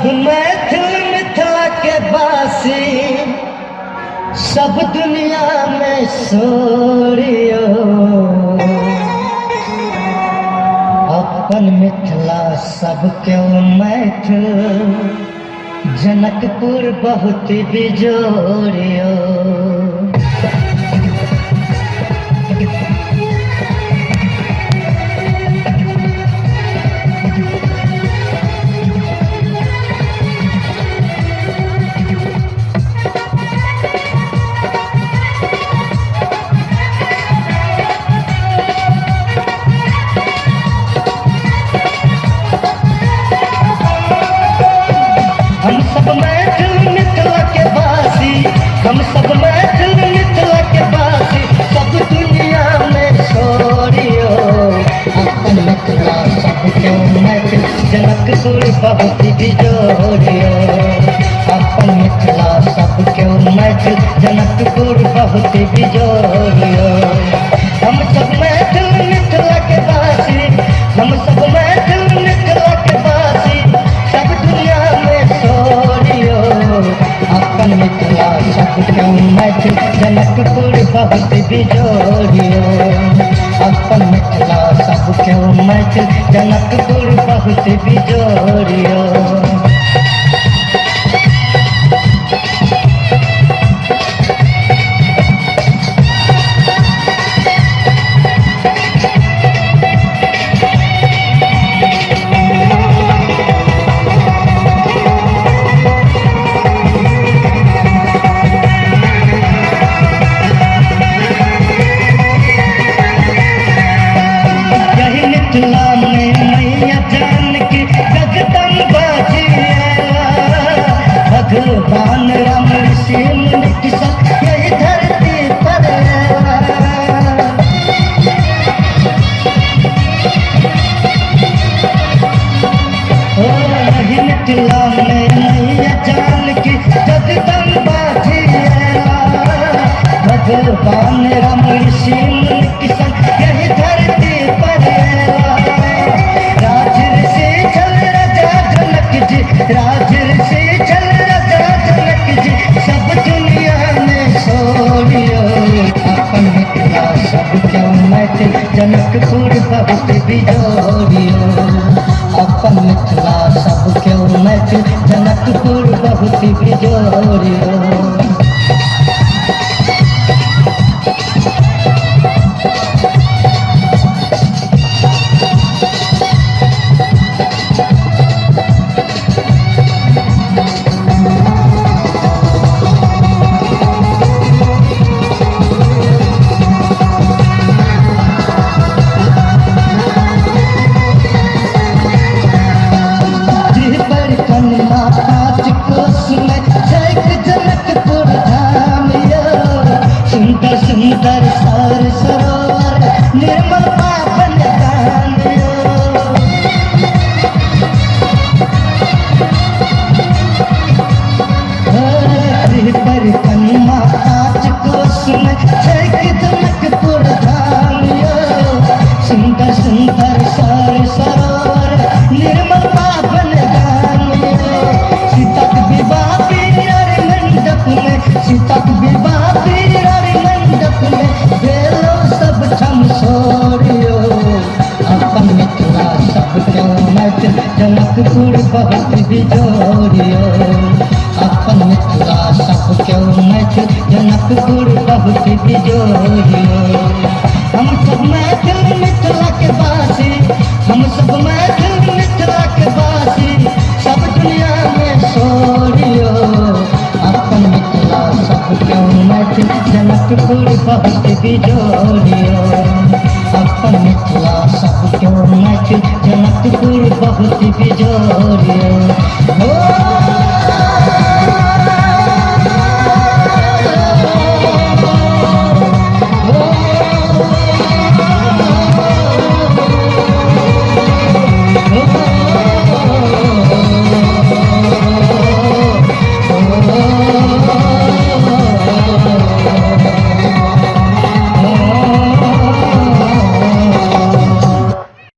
सब मैथिल मिथिला के बासी, सब दुनिया में सोरियो। अपन मिथिला सब क्यों मैथिल, जनकपुर बहुत बिजोरियो। हम सब मैथिल मिथिला के बासी, हम सब मैथिल मिथिला के बासी, सब दुनिया में सोरियो। अपन मिथिला सब क्यों मैथिल, जनकपुर बहुत बिजोरियो। अपन मिथिला सब क्यों मैथिल, जनकपुर बहुत बिजोरियो। हम सब मैथिल मिथिला के बासी, हम सब मैथिल मिथिला के बासी, सब दुनिया में सोरियो। अपन मिथिला सब क्यों मैथिल, जनकपुर बहुत बिजोरियो। अपन मिथिला सब क्यों मैथिल, जनकपुर बहुत बिजोरियो। मिथिला में मैया जानकी जगदम्बा जी आया, भगवान राम ऋषि मुनि की सब यही धरती पर आया। मिथिला में मैया जानकी जगदम्बा जी आया, भगवान राम ऋषि मुनि की सब यही धरती पर आया। राज ऋषि चल राजा जनक जी, सब दुनिया में सोरियो। अपन मिथिला सब क्यों मैथिल, जनकपुर बहुत बिजोरियो। अपन मिथिला सब क्यों मैथिल, जनकपुर बहुत बिजोरियो। सुंदर सर सरोवर निर्मल पावन गान परिक्रमा पाँच कोस में जनकपुर धाम। सुंदर सुंदर सर सरोवर निर्मल पावन गान। सीता के विवाह पीर मंडप में, सीता के विवाह पीर मंडप में बेलो सब छम सोरियो। अपन मिथिला सब क्यों मैथिल, जनकपुर बहुत बिजोरियो। अपन मिथिला सब क्यों मैथिल, जनकपुर बहुत बिजोरियो। हम सब मैथिल मिथिला के बासी, हम सब मैथिल मिथिला के बासी, सब दुनिया में सोरियो। अपन मिथिला सब क्यों मैथिल, जनकपुर बहुत बिजोरियो। अपन मिथिला सब क्यों मैथिल, जनकपुर बहुत बिजोरियो।